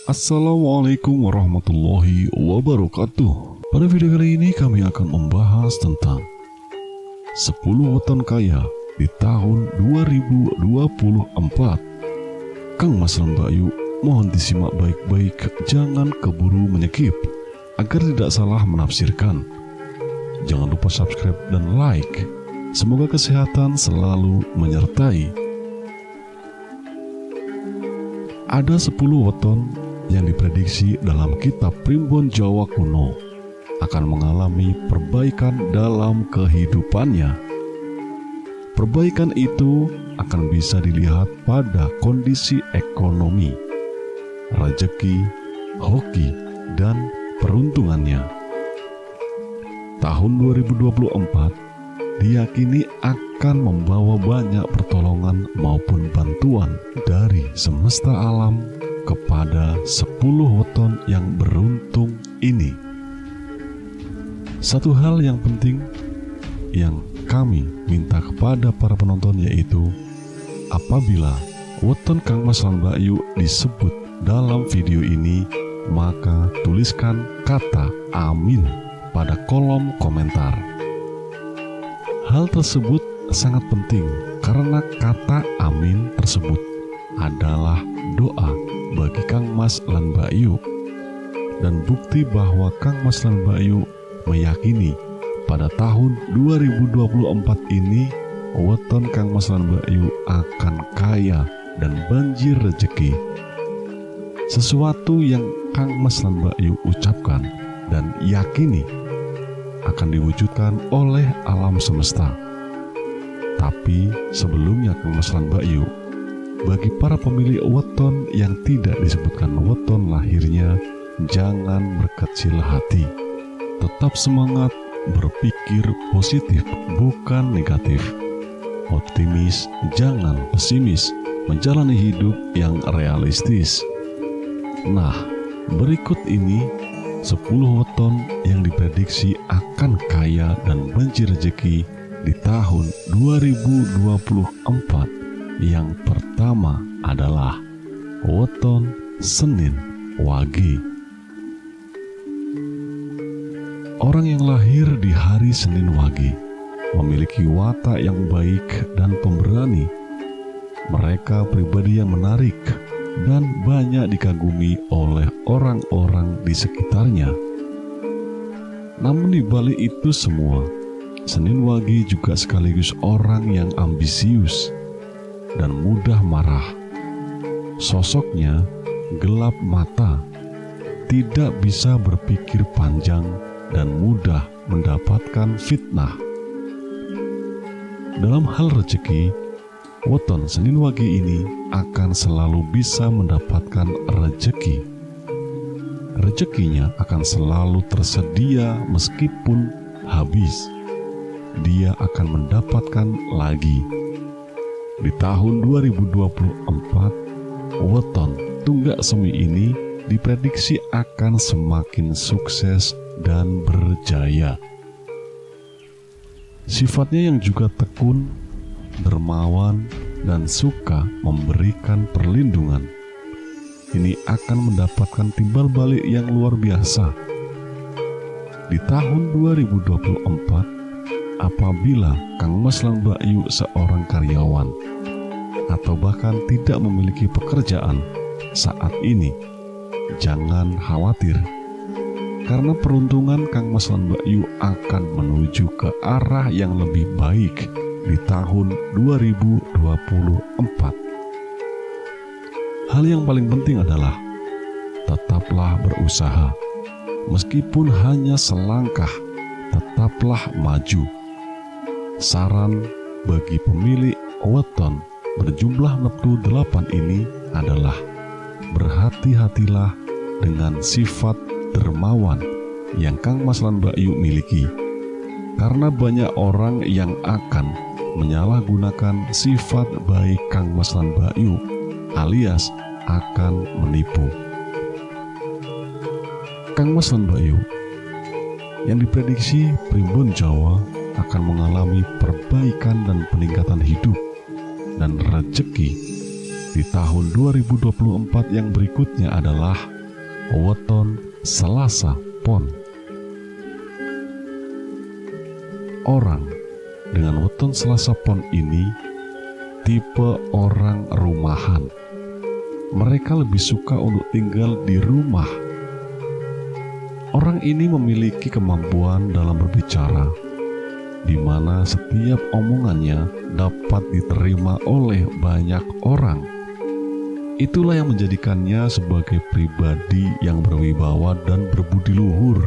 Assalamualaikum warahmatullahi wabarakatuh. Pada video kali ini kami akan membahas tentang 10 weton kaya di tahun 2024. Kang Mas dan Mbak Yu, mohon disimak baik-baik, jangan keburu menyekip agar tidak salah menafsirkan. Jangan lupa subscribe dan like. Semoga kesehatan selalu menyertai. Ada 10 weton yang diprediksi dalam kitab Primbon Jawa kuno akan mengalami perbaikan dalam kehidupannya. Perbaikan itu akan bisa dilihat pada kondisi ekonomi, rezeki, hoki, dan peruntungannya. Tahun 2024 diyakini akan membawa banyak pertolongan maupun bantuan dari semesta alam kepada 10 weton yang beruntung ini. Satu hal yang penting yang kami minta kepada para penonton, yaitu apabila weton Kang Mas dan Mbak Yu disebut dalam video ini, maka tuliskan kata amin pada kolom komentar. Hal tersebut sangat penting karena kata amin tersebut adalah doa bagi Kang Mas dan Mbak Yu, dan bukti bahwa Kang Mas dan Mbak Yu meyakini pada tahun 2024 ini weton Kang Mas dan Mbak Yu akan kaya dan banjir rezeki. Sesuatu yang Kang Mas dan Mbak Yu ucapkan dan yakini akan diwujudkan oleh alam semesta. Tapi sebelumnya Kang Mas dan Mbak Yu, bagi para pemilik weton yang tidak disebutkan weton lahirnya, jangan berkecil hati. Tetap semangat, berpikir positif, bukan negatif. Optimis, jangan pesimis, menjalani hidup yang realistis. Nah, berikut ini 10 weton yang diprediksi akan kaya dan banjir rezeki di tahun 2024. Yang pertama adalah weton Senin Wage. Orang yang lahir di hari Senin Wage memiliki watak yang baik dan pemberani. Mereka pribadi yang menarik dan banyak dikagumi oleh orang-orang di sekitarnya. Namun di balik itu semua, Senin Wage juga sekaligus orang yang ambisius dan mudah marah. Sosoknya gelap mata, tidak bisa berpikir panjang, dan mudah mendapatkan fitnah. Dalam hal rezeki, weton Senin Wage ini akan selalu bisa mendapatkan rezeki. Rezekinya akan selalu tersedia meskipun habis. Dia akan mendapatkan lagi. Di tahun 2024, weton Tunggak Semi ini diprediksi akan semakin sukses dan berjaya. Sifatnya yang juga tekun, dermawan, dan suka memberikan perlindungan, ini akan mendapatkan timbal balik yang luar biasa. Di tahun 2024, apabila Kang Mas dan Mbak Yu seorang karyawan atau bahkan tidak memiliki pekerjaan saat ini, jangan khawatir, karena peruntungan Kang Mas dan Mbak Yu akan menuju ke arah yang lebih baik di tahun 2024. Hal yang paling penting adalah tetaplah berusaha. Meskipun hanya selangkah, tetaplah maju. Saran bagi pemilik weton berjumlah neptu 8 ini adalah berhati-hatilah dengan sifat dermawan yang Kang Mas dan Mbak Yu miliki, karena banyak orang yang akan menyalahgunakan sifat baik Kang Mas dan Mbak Yu, alias akan menipu. Kang Mas dan Mbak Yu yang diprediksi Primbon Jawa akan mengalami perbaikan dan peningkatan hidup dan rezeki di tahun 2024 yang berikutnya adalah weton Selasa Pon. Orang dengan weton Selasa Pon ini tipe orang rumahan. Mereka lebih suka untuk tinggal di rumah. Orang ini memiliki kemampuan dalam berbicara, di mana setiap omongannya dapat diterima oleh banyak orang. Itulah yang menjadikannya sebagai pribadi yang berwibawa dan berbudi luhur.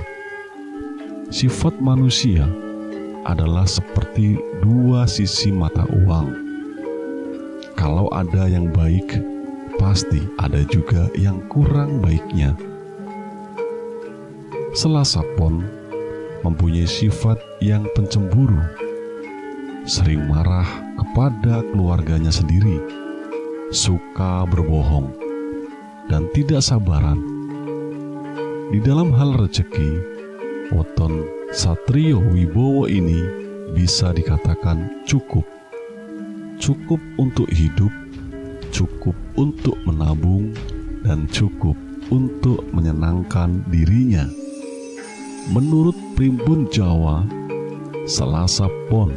Sifat manusia adalah seperti dua sisi mata uang. Kalau ada yang baik, pasti ada juga yang kurang baiknya. Selasa Pon mempunyai sifat yang pencemburu, sering marah kepada keluarganya sendiri, suka berbohong, dan tidak sabaran. Di dalam hal rezeki, weton Satrio Wibowo ini bisa dikatakan cukup. Cukup untuk hidup, cukup untuk menabung, dan cukup untuk menyenangkan dirinya. Menurut Primbon Jawa, Selasa Pon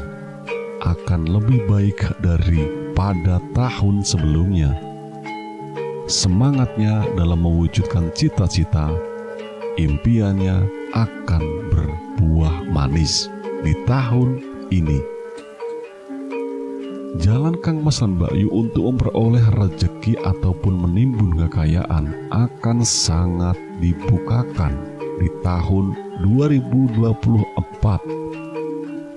akan lebih baik daripada tahun sebelumnya. Semangatnya dalam mewujudkan cita-cita, impiannya akan berbuah manis di tahun ini. Jalan Kang Mas dan Mbak Yu untuk memperoleh rezeki ataupun menimbun kekayaan akan sangat dibukakan di tahun 2024.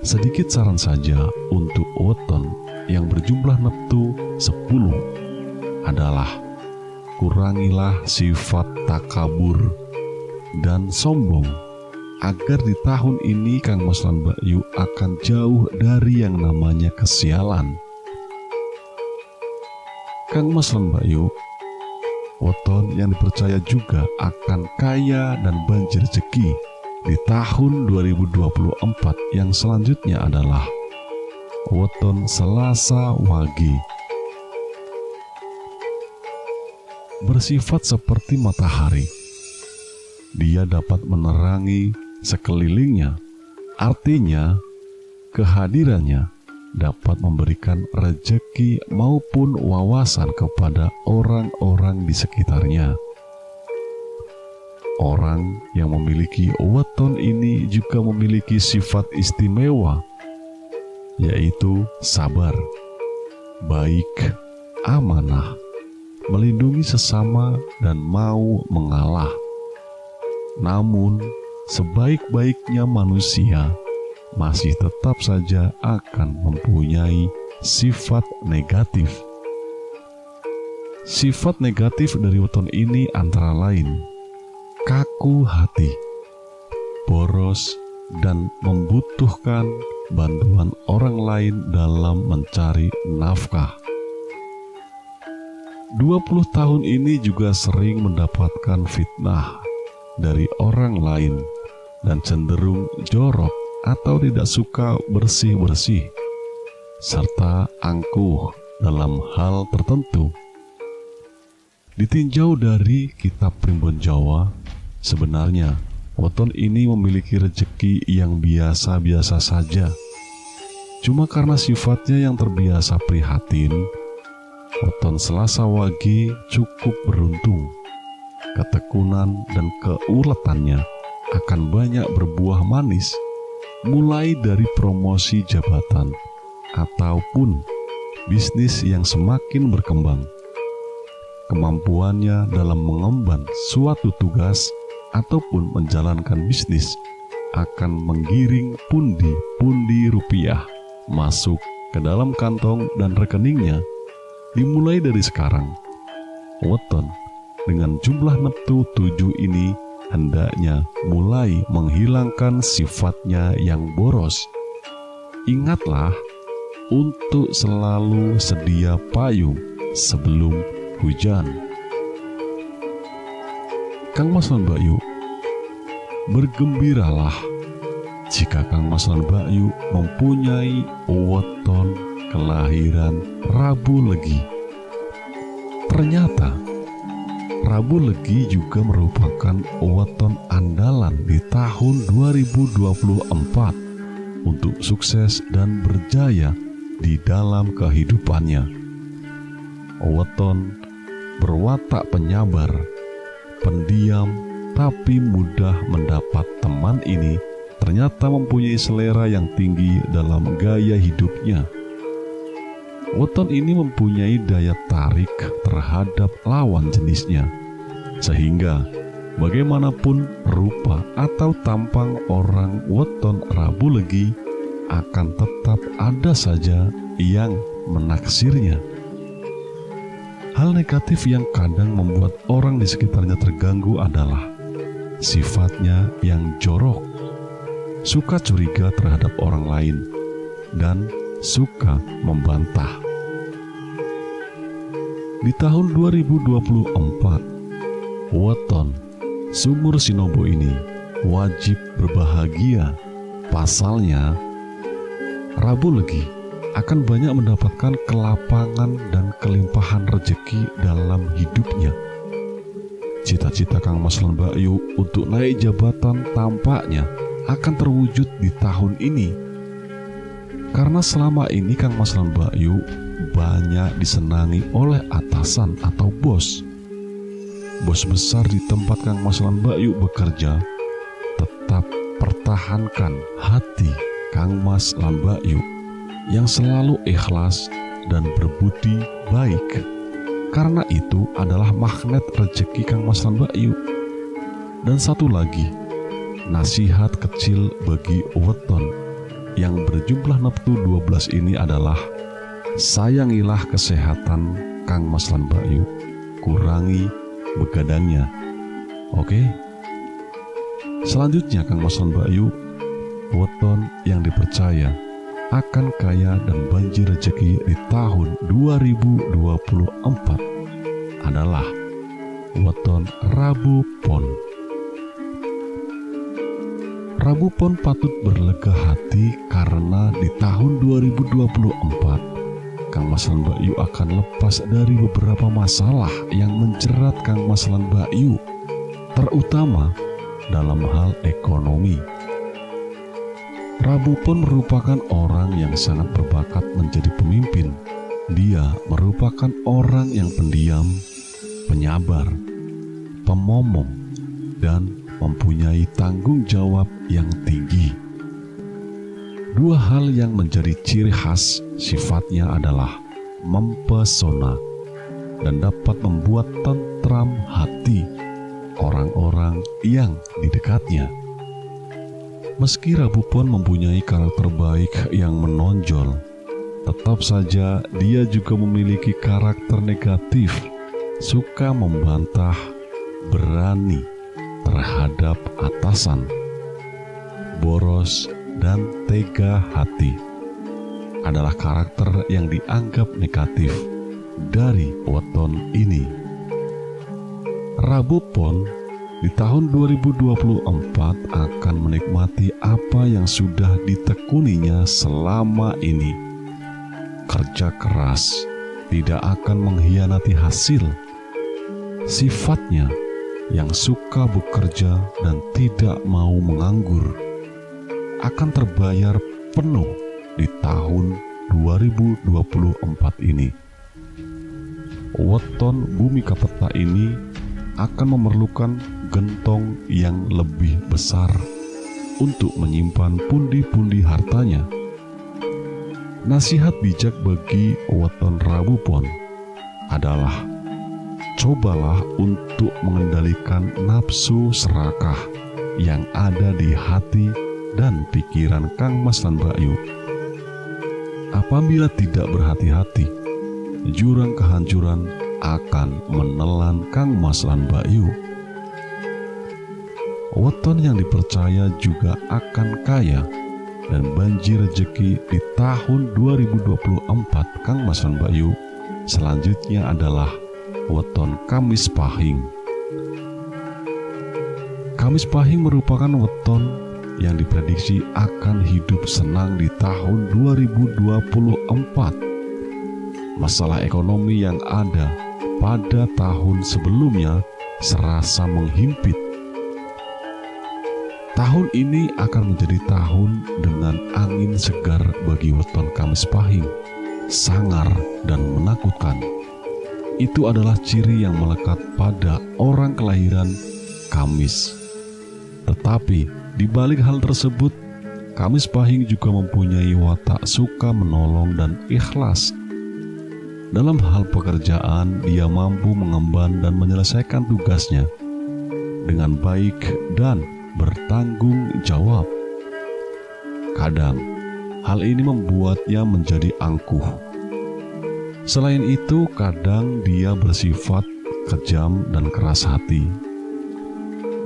Sedikit saran saja untuk weton yang berjumlah neptu 10 adalah kurangilah sifat takabur dan sombong, agar di tahun ini Kang Mas dan Mbak Yu akan jauh dari yang namanya kesialan. Kang Mas dan Mbak Yu, weton yang dipercaya juga akan kaya dan banjir rezeki di tahun 2024 yang selanjutnya adalah weton Selasa Wage. Bersifat seperti matahari, dia dapat menerangi sekelilingnya. Artinya, kehadirannya dapat memberikan rezeki maupun wawasan kepada orang-orang di sekitarnya. Orang yang memiliki weton ini juga memiliki sifat istimewa, yaitu sabar, baik, amanah, melindungi sesama, dan mau mengalah. Namun, sebaik-baiknya manusia masih tetap saja akan mempunyai sifat negatif. Sifat negatif dari weton ini antara lain kaku hati, boros, dan membutuhkan bantuan orang lain dalam mencari nafkah. 20 tahun ini juga sering mendapatkan fitnah dari orang lain dan cenderung jorok atau tidak suka bersih-bersih, serta angkuh dalam hal tertentu. Ditinjau dari kitab Primbon Jawa, sebenarnya weton ini memiliki rezeki yang biasa-biasa saja. Cuma karena sifatnya yang terbiasa prihatin, weton Selasa Wage cukup beruntung. Ketekunan dan keuletannya akan banyak berbuah manis, mulai dari promosi jabatan ataupun bisnis yang semakin berkembang. Kemampuannya dalam mengemban suatu tugas ataupun menjalankan bisnis akan menggiring pundi-pundi rupiah masuk ke dalam kantong dan rekeningnya. Dimulai dari sekarang, weton dengan jumlah neptu 7 ini hendaknya mulai menghilangkan sifatnya yang boros. Ingatlah untuk selalu sedia payung sebelum hujan. Kang Mas dan Mbak Yu, bergembiralah jika Kang Mas dan Mbak Yu mempunyai weton kelahiran Rabu Legi. Ternyata Rabu Legi juga merupakan weton andalan di tahun 2024 untuk sukses dan berjaya di dalam kehidupannya. Weton berwatak penyabar, pendiam, tapi mudah mendapat teman ini ternyata mempunyai selera yang tinggi dalam gaya hidupnya. Weton ini mempunyai daya tarik terhadap lawan jenisnya, sehingga bagaimanapun rupa atau tampang orang weton Rabu Legi akan tetap ada saja yang menaksirnya. Hal negatif yang kadang membuat orang di sekitarnya terganggu adalah sifatnya yang jorok, suka curiga terhadap orang lain, dan suka membantah. Di tahun 2024, weton sumur Shinobu ini wajib berbahagia. Pasalnya, Rabu Legi akan banyak mendapatkan kelapangan dan kelimpahan rezeki dalam hidupnya. Cita-cita Kang Mas lan Mbak Yu untuk naik jabatan tampaknya akan terwujud di tahun ini. Karena selama ini Kang Mas lan Mbak Yu banyak disenangi oleh atasan atau bos. Bos besar di tempat Kang Mas lan Mbak Yu bekerja. Tetap pertahankan hati Kang Mas lan Mbak Yu yang selalu ikhlas dan berbudi baik. Karena itu adalah magnet rezeki Kang Mas lan Mbak Yu. Dan satu lagi, nasihat kecil bagi weton yang berjumlah neptu 12 ini adalah sayangilah kesehatan Kang Mas lan Mbak Yu, kurangi begadangnya. Oke. Selanjutnya Kang Mas lan Mbak Yu, weton yang dipercaya akan kaya dan banjir rezeki di tahun 2024 adalah weton Rabu Pon. Rabu Pon patut berlega hati karena di tahun 2024 Kang Mas lan Mbak Yu akan lepas dari beberapa masalah yang menjerat Kang Mas lan Mbak Yu, terutama dalam hal ekonomi. Rabu Pon merupakan orang yang sangat berbakat menjadi pemimpin. Dia merupakan orang yang pendiam, penyabar, pemomong, dan mempunyai tanggung jawab yang tinggi. Dua hal yang menjadi ciri khas sifatnya adalah mempesona dan dapat membuat tentram hati orang-orang yang di dekatnya. Meski Rabu Pon mempunyai karakter baik yang menonjol, tetap saja dia juga memiliki karakter negatif, suka membantah, berani terhadap atasan, boros, dan tega hati adalah karakter yang dianggap negatif dari weton ini. Rabu Pon di tahun 2024 akan menikmati apa yang sudah ditekuninya selama ini. Kerja keras, tidak akan mengkhianati hasil. Sifatnya yang suka bekerja dan tidak mau menganggur akan terbayar penuh di tahun 2024 ini. Weton Bumi Kapeta ini akan memerlukan gentong yang lebih besar untuk menyimpan pundi-pundi hartanya. Nasihat bijak bagi weton Rabu Pon adalah cobalah untuk mengendalikan nafsu serakah yang ada di hati dan pikiran Kang Mas lan Mbak Yu. Apabila tidak berhati-hati, jurang kehancuran akan menelan Kang Mas lan Mbak Yu. Weton yang dipercaya juga akan kaya dan banjir rezeki di tahun 2024 Kang Mas lan Mbak Yu. Selanjutnya adalah weton Kamis Pahing. Kamis Pahing merupakan weton yang diprediksi akan hidup senang di tahun 2024. Masalah ekonomi yang ada pada tahun sebelumnya serasa menghimpit. Tahun ini akan menjadi tahun dengan angin segar bagi weton Kamis Pahing, sangar dan menakutkan. Itu adalah ciri yang melekat pada orang kelahiran Kamis. Tetapi di balik hal tersebut, Kamis Pahing juga mempunyai watak suka menolong dan ikhlas. Dalam hal pekerjaan, dia mampu mengemban dan menyelesaikan tugasnya dengan baik dan bertanggung jawab. Kadang, hal ini membuatnya menjadi angkuh. Selain itu, kadang dia bersifat kejam dan keras hati.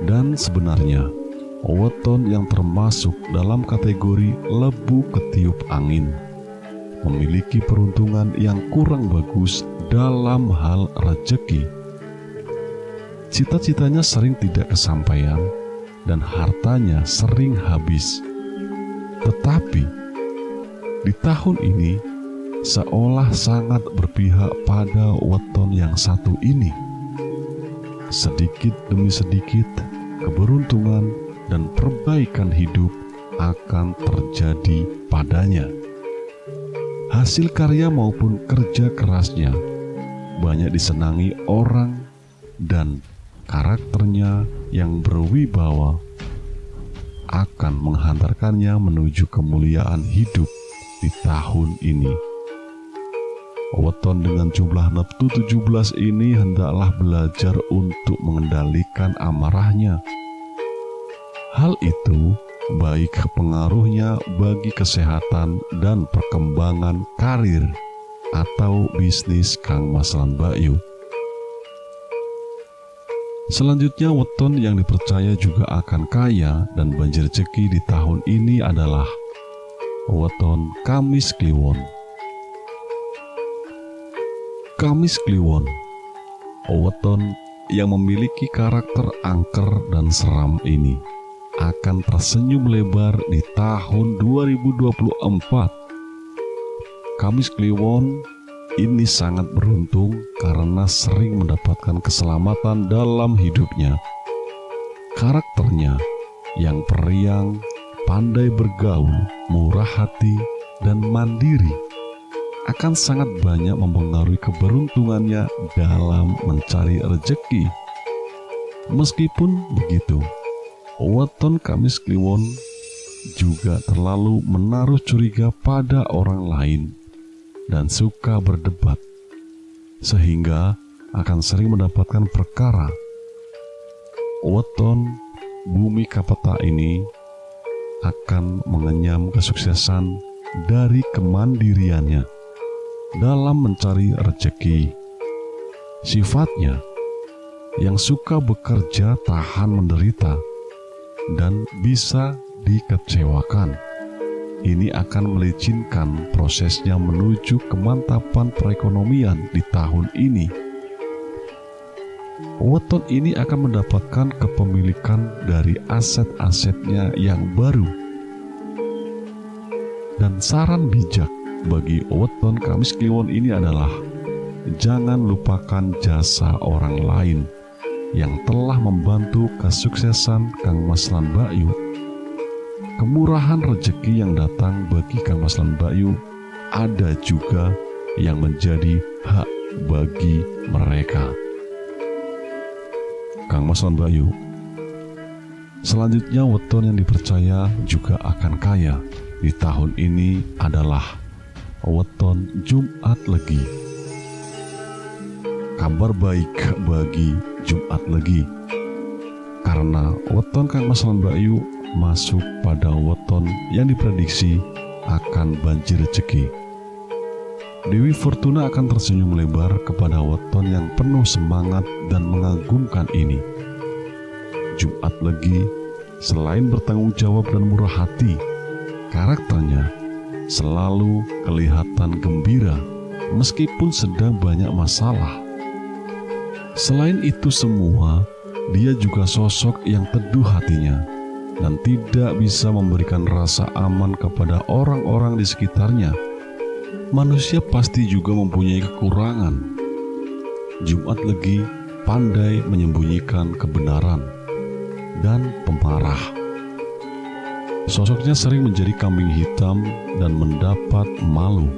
Dan sebenarnya, weton yang termasuk dalam kategori lebu ketiup angin memiliki peruntungan yang kurang bagus dalam hal rezeki. Cita-citanya sering tidak kesampaian dan hartanya sering habis. Tetapi di tahun ini seolah sangat berpihak pada weton yang satu ini. Sedikit demi sedikit, keberuntungan dan perbaikan hidup akan terjadi padanya. Hasil karya maupun kerja kerasnya banyak disenangi orang, dan karakternya yang berwibawa akan menghantarkannya menuju kemuliaan hidup di tahun ini. Weton dengan jumlah neptu 17 ini hendaklah belajar untuk mengendalikan amarahnya. Hal itu baik pengaruhnya bagi kesehatan dan perkembangan karir atau bisnis Kang Mas lan Mbak Yu. Selanjutnya, weton yang dipercaya juga akan kaya dan banjir rezeki di tahun ini adalah weton Kamis Kliwon. Kamis Kliwon, weton yang memiliki karakter angker dan seram ini akan tersenyum lebar di tahun 2024. Kamis Kliwon ini sangat beruntung karena sering mendapatkan keselamatan dalam hidupnya. Karakternya yang periang, pandai bergaul, murah hati, dan mandiri akan sangat banyak mempengaruhi keberuntungannya dalam mencari rezeki. Meskipun begitu, weton Kamis Kliwon juga terlalu menaruh curiga pada orang lain dan suka berdebat, sehingga akan sering mendapatkan perkara. Weton bumi kapeta ini akan mengenyam kesuksesan dari kemandiriannya dalam mencari rezeki. Sifatnya yang suka bekerja tahan menderita dan bisa dikecewakan. Ini akan melicinkan prosesnya menuju kemantapan perekonomian di tahun ini. Weton ini akan mendapatkan kepemilikan dari aset-asetnya yang baru. Dan saran bijak bagi weton Kamis Kliwon ini adalah jangan lupakan jasa orang lain yang telah membantu kesuksesan Kang Mas lan Mbak Yu. Kemurahan rezeki yang datang bagi Kang Mas lan Mbak Yu ada juga yang menjadi hak bagi mereka. Kang Mas lan Mbak Yu, selanjutnya weton yang dipercaya juga akan kaya di tahun ini adalah weton Jumat Legi. Kabar baik bagi Jumat Legi, karena weton Kang Mas lan Mbak Yu masuk pada weton yang diprediksi akan banjir rezeki. Dewi Fortuna akan tersenyum lebar kepada weton yang penuh semangat dan mengagumkan ini. Jumat Legi selain bertanggung jawab dan murah hati, karakternya selalu kelihatan gembira meskipun sedang banyak masalah. Selain itu semua, dia juga sosok yang teduh hatinya dan tidak bisa memberikan rasa aman kepada orang-orang di sekitarnya. Manusia pasti juga mempunyai kekurangan. Jumat Legi pandai menyembunyikan kebenaran dan pemarah. Sosoknya sering menjadi kambing hitam dan mendapat malu.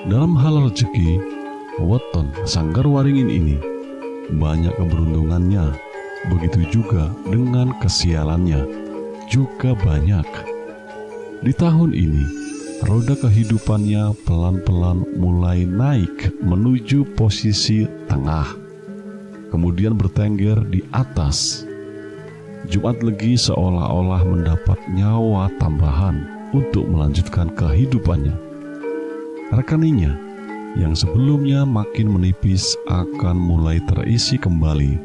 Dalam hal rezeki, weton Sanggarwaringin ini banyak keberuntungannya, begitu juga dengan kesialannya juga banyak. Di tahun ini, roda kehidupannya pelan-pelan mulai naik menuju posisi tengah, kemudian bertengger di atas. Jumat Legi seolah-olah mendapat nyawa tambahan untuk melanjutkan kehidupannya. Rekeningnya yang sebelumnya makin menipis akan mulai terisi kembali.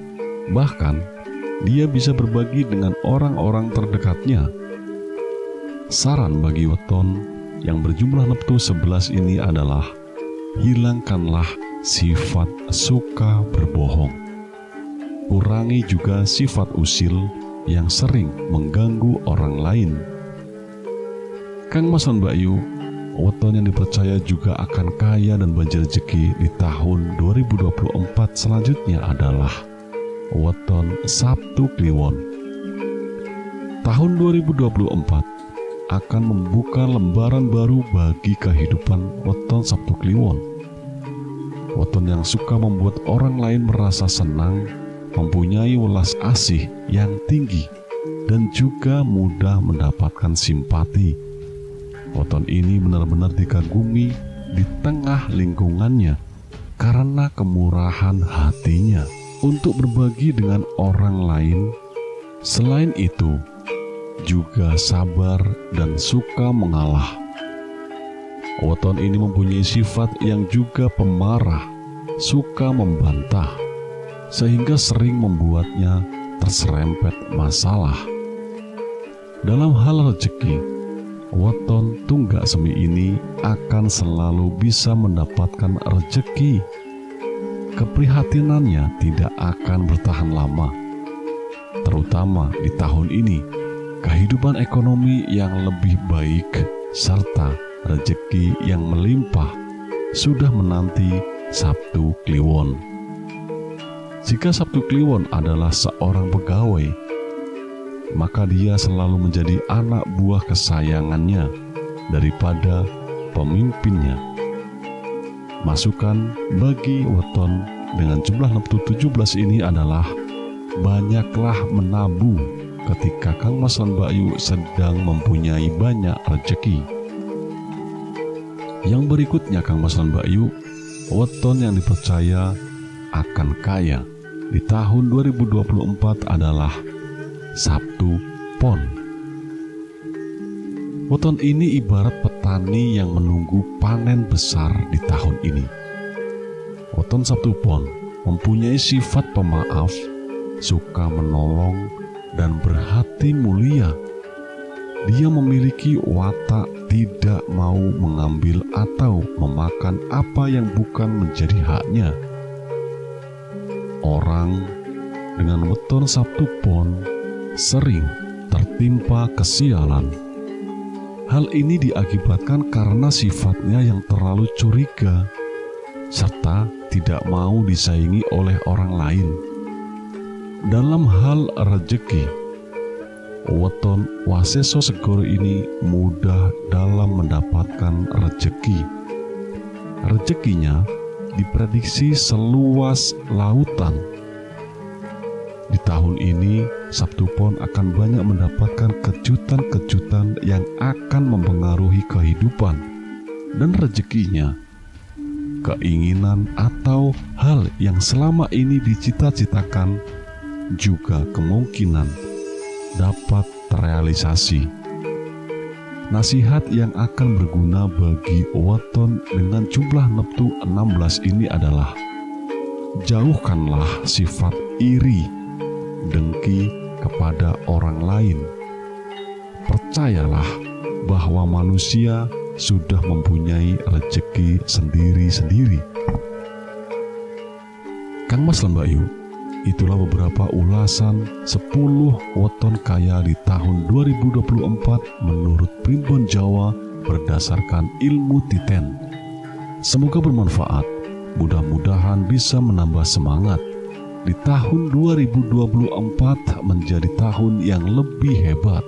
Bahkan dia bisa berbagi dengan orang-orang terdekatnya. Saran bagi weton yang berjumlah neptu 11 ini adalah hilangkanlah sifat suka berbohong. Kurangi juga sifat usil yang sering mengganggu orang lain. Kang Mas lan Mbak Yu, weton yang dipercaya juga akan kaya dan banjir rezeki di tahun 2024 selanjutnya adalah weton Sabtu Kliwon. Tahun 2024 akan membuka lembaran baru bagi kehidupan weton Sabtu Kliwon. Weton yang suka membuat orang lain merasa senang, mempunyai welas asih yang tinggi, dan juga mudah mendapatkan simpati. Weton ini benar-benar dikagumi di tengah lingkungannya karena kemurahan hatinya untuk berbagi dengan orang lain. Selain itu, juga sabar dan suka mengalah. Weton ini mempunyai sifat yang juga pemarah, suka membantah, sehingga sering membuatnya terserempet masalah. Dalam hal rezeki, weton Tunggak Semi ini akan selalu bisa mendapatkan rezeki. Keprihatinannya tidak akan bertahan lama, terutama di tahun ini. Kehidupan ekonomi yang lebih baik serta rezeki yang melimpah sudah menanti Sabtu Kliwon. Jika Sabtu Kliwon adalah seorang pegawai, maka dia selalu menjadi anak buah kesayangannya daripada pemimpinnya. Masukan bagi weton dengan jumlah neptu 17 ini adalah banyaklah menabuh ketika Kang Mas lan Mbak Yu sedang mempunyai banyak rezeki. Yang berikutnya Kang Mas lan Mbak Yu, weton yang dipercaya akan kaya di tahun 2024 adalah Sabtu Pon. Weton ini ibarat petani yang menunggu panen besar di tahun ini. Weton Sabtu Pon mempunyai sifat pemaaf, suka menolong, dan berhati mulia. Dia memiliki watak tidak mau mengambil atau memakan apa yang bukan menjadi haknya. Orang dengan weton Sabtu Pon sering tertimpa kesialan. Hal ini diakibatkan karena sifatnya yang terlalu curiga serta tidak mau disaingi oleh orang lain. Dalam hal rezeki, weton Waseso Segoro ini mudah dalam mendapatkan rezeki. Rezekinya diprediksi seluas lautan. Di tahun ini, Sabtu Pon akan banyak mendapatkan kejutan-kejutan yang akan mempengaruhi kehidupan dan rezekinya. Keinginan atau hal yang selama ini dicita-citakan juga kemungkinan dapat terrealisasi. Nasihat yang akan berguna bagi weton dengan jumlah neptu 16 ini adalah jauhkanlah sifat iri, dengki kepada orang lain. Percayalah bahwa manusia sudah mempunyai rezeki sendiri-sendiri. Kang Mas lan Mbak Yu, itulah beberapa ulasan 10 weton kaya di tahun 2024 menurut Primbon Jawa berdasarkan ilmu Titen. Semoga bermanfaat mudah-mudahan bisa menambah semangat di tahun 2024 menjadi tahun yang lebih hebat,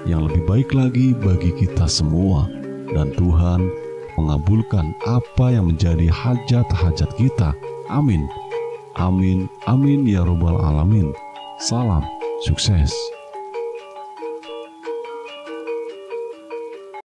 yang lebih baik lagi bagi kita semua, dan Tuhan mengabulkan apa yang menjadi hajat-hajat kita. Amin. Amin, amin ya robbal alamin. Salam sukses.